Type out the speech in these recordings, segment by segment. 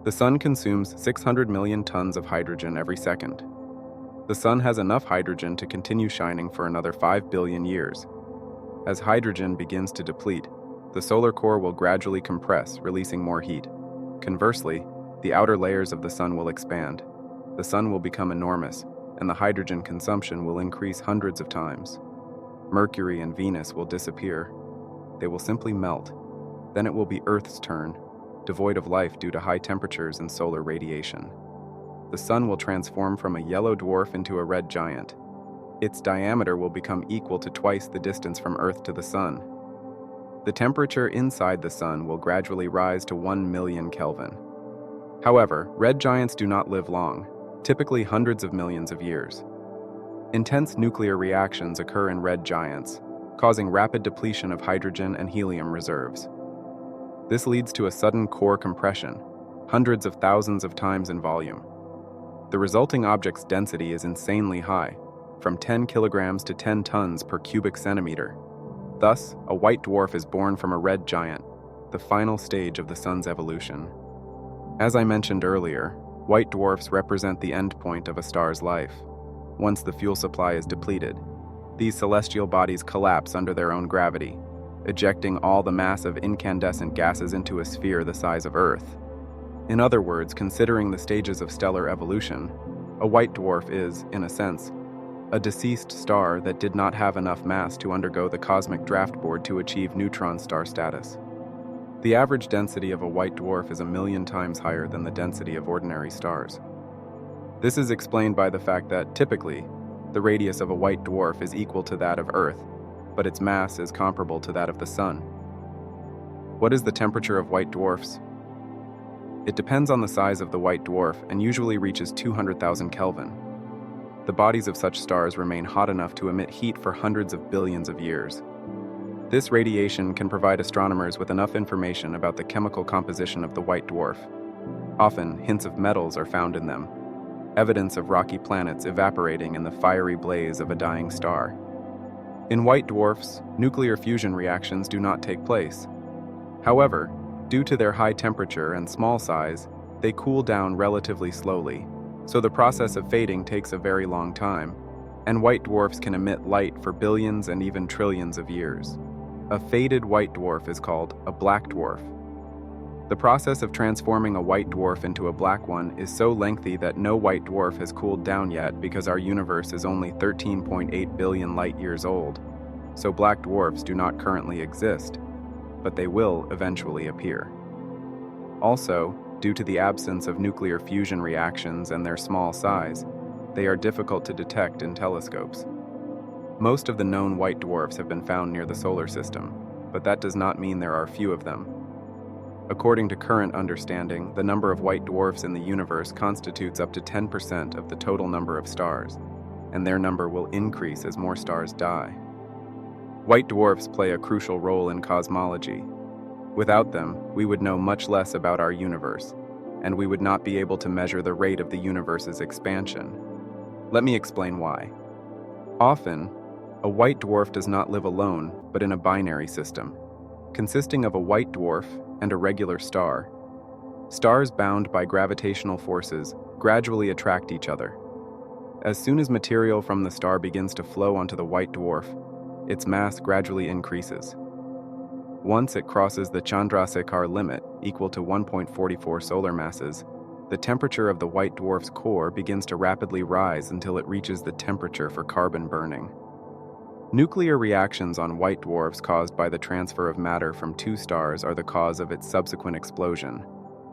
The Sun consumes 600 million tons of hydrogen every second. The Sun has enough hydrogen to continue shining for another 5 billion years. As hydrogen begins to deplete, the solar core will gradually compress, releasing more heat. Conversely, the outer layers of the Sun will expand. The Sun will become enormous, and the hydrogen consumption will increase hundreds of times. Mercury and Venus will disappear. They will simply melt. Then it will be Earth's turn, devoid of life due to high temperatures and solar radiation. The Sun will transform from a yellow dwarf into a red giant. Its diameter will become equal to twice the distance from Earth to the Sun. The temperature inside the Sun will gradually rise to 1 million Kelvin. However, red giants do not live long, typically hundreds of millions of years. Intense nuclear reactions occur in red giants, causing rapid depletion of hydrogen and helium reserves. This leads to a sudden core compression, hundreds of thousands of times in volume. The resulting object's density is insanely high, from 10 kilograms to 10 tons per cubic centimeter. Thus, a white dwarf is born from a red giant, the final stage of the Sun's evolution. As I mentioned earlier, white dwarfs represent the endpoint of a star's life. Once the fuel supply is depleted, these celestial bodies collapse under their own gravity, ejecting all the mass of incandescent gases into a sphere the size of Earth. In other words, considering the stages of stellar evolution, a white dwarf is, in a sense, a deceased star that did not have enough mass to undergo the cosmic draft board to achieve neutron star status. The average density of a white dwarf is 1 million times higher than the density of ordinary stars. This is explained by the fact that, typically, the radius of a white dwarf is equal to that of Earth, but its mass is comparable to that of the Sun. What is the temperature of white dwarfs? It depends on the size of the white dwarf and usually reaches 200,000 Kelvin. The bodies of such stars remain hot enough to emit heat for hundreds of billions of years. This radiation can provide astronomers with enough information about the chemical composition of the white dwarf. Often, hints of metals are found in them, evidence of rocky planets evaporating in the fiery blaze of a dying star. In white dwarfs, nuclear fusion reactions do not take place. However, due to their high temperature and small size, they cool down relatively slowly, so the process of fading takes a very long time, and white dwarfs can emit light for billions and even trillions of years. A faded white dwarf is called a black dwarf. The process of transforming a white dwarf into a black one is so lengthy that no white dwarf has cooled down yet because our universe is only 13.8 billion light-years old, so black dwarfs do not currently exist, but they will eventually appear. Also, due to the absence of nuclear fusion reactions and their small size, they are difficult to detect in telescopes. Most of the known white dwarfs have been found near the solar system, but that does not mean there are few of them. According to current understanding, the number of white dwarfs in the universe constitutes up to 10% of the total number of stars, and their number will increase as more stars die. White dwarfs play a crucial role in cosmology. Without them, we would know much less about our universe, and we would not be able to measure the rate of the universe's expansion. Let me explain why. Often, a white dwarf does not live alone, but in a binary system, consisting of a white dwarf and a regular star. Stars bound by gravitational forces gradually attract each other. As soon as material from the star begins to flow onto the white dwarf, its mass gradually increases. Once it crosses the Chandrasekhar limit, equal to 1.44 solar masses, the temperature of the white dwarf's core begins to rapidly rise until it reaches the temperature for carbon burning. Nuclear reactions on white dwarfs caused by the transfer of matter from two stars are the cause of its subsequent explosion,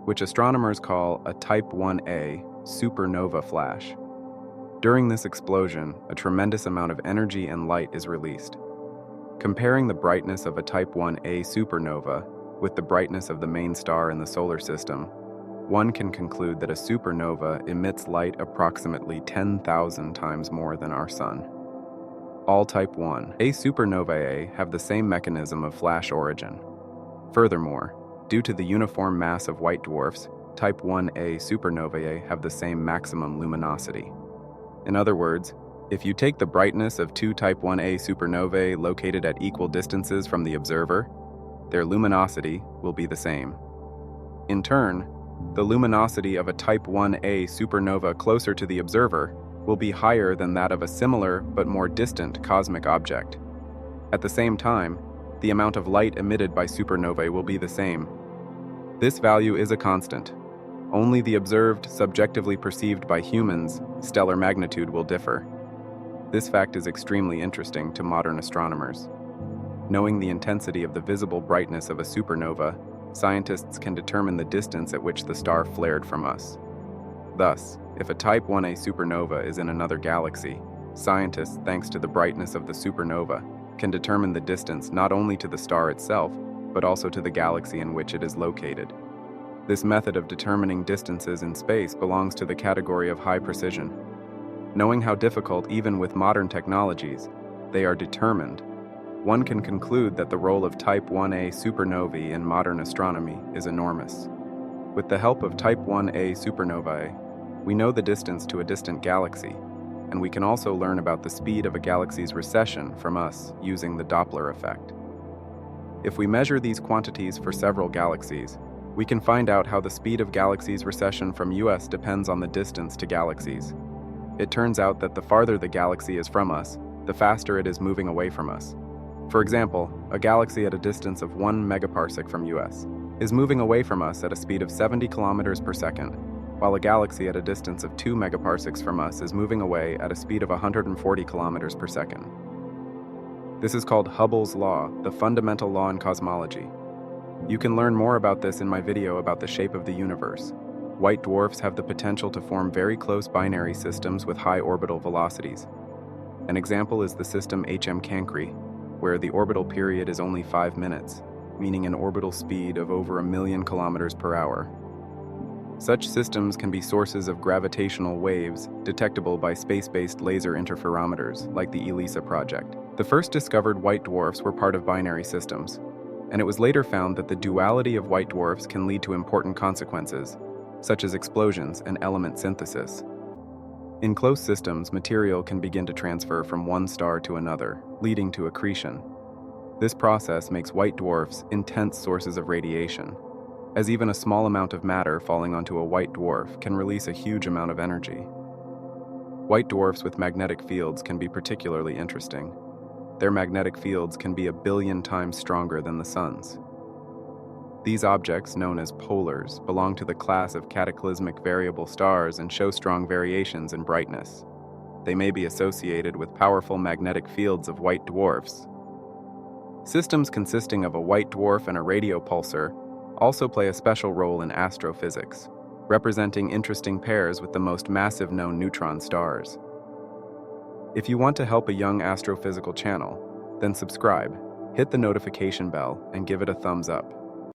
which astronomers call a Type 1a supernova flash. During this explosion, a tremendous amount of energy and light is released. Comparing the brightness of a Type 1a supernova with the brightness of the main star in the solar system, one can conclude that a supernova emits light approximately 10,000 times more than our Sun. All Type 1a supernovae have the same mechanism of flash origin. Furthermore, due to the uniform mass of white dwarfs, Type 1a supernovae have the same maximum luminosity. In other words, if you take the brightness of two Type 1a supernovae located at equal distances from the observer, their luminosity will be the same. In turn, The luminosity of a Type 1a supernova closer to the observer will be higher than that of a similar but more distant cosmic object. At the same time, the amount of light emitted by supernovae will be the same. This value is a constant. Only the observed, subjectively perceived by humans, stellar magnitude will differ. This fact is extremely interesting to modern astronomers. Knowing the intensity of the visible brightness of a supernova, scientists can determine the distance at which the star flared from us. Thus, if a Type 1a supernova is in another galaxy, scientists, thanks to the brightness of the supernova, can determine the distance not only to the star itself, but also to the galaxy in which it is located. This method of determining distances in space belongs to the category of high precision. Knowing how difficult, even with modern technologies, they are determined, one can conclude that the role of Type 1a supernovae in modern astronomy is enormous. With the help of Type 1a supernovae, we know the distance to a distant galaxy, and we can also learn about the speed of a galaxy's recession from us using the Doppler effect. If we measure these quantities for several galaxies, we can find out how the speed of galaxies' recession from us depends on the distance to galaxies. It turns out that the farther the galaxy is from us, the faster it is moving away from us. For example, a galaxy at a distance of 1 megaparsec from us is moving away from us at a speed of 70 kilometers per second, while a galaxy at a distance of 2 megaparsecs from us is moving away at a speed of 140 kilometers per second. This is called Hubble's law, the fundamental law in cosmology. You can learn more about this in my video about the shape of the universe. White dwarfs have the potential to form very close binary systems with high orbital velocities. An example is the system Cancri, where the orbital period is only 5 minutes, meaning an orbital speed of over 1,000,000 kilometers per hour. Such systems can be sources of gravitational waves detectable by space-based laser interferometers, like the ELISA project. The first discovered white dwarfs were part of binary systems, and it was later found that the duality of white dwarfs can lead to important consequences, such as explosions and element synthesis. In close systems, material can begin to transfer from one star to another, leading to accretion. This process makes white dwarfs intense sources of radiation, as even a small amount of matter falling onto a white dwarf can release a huge amount of energy. White dwarfs with magnetic fields can be particularly interesting. Their magnetic fields can be 1 billion times stronger than the sun's. These objects, known as polars, belong to the class of cataclysmic variable stars and show strong variations in brightness. They may be associated with powerful magnetic fields of white dwarfs. Systems consisting of a white dwarf and a radio pulsar also play a special role in astrophysics, representing interesting pairs with the most massive known neutron stars. If you want to help a young astrophysical channel, then subscribe, hit the notification bell, and give it a thumbs up.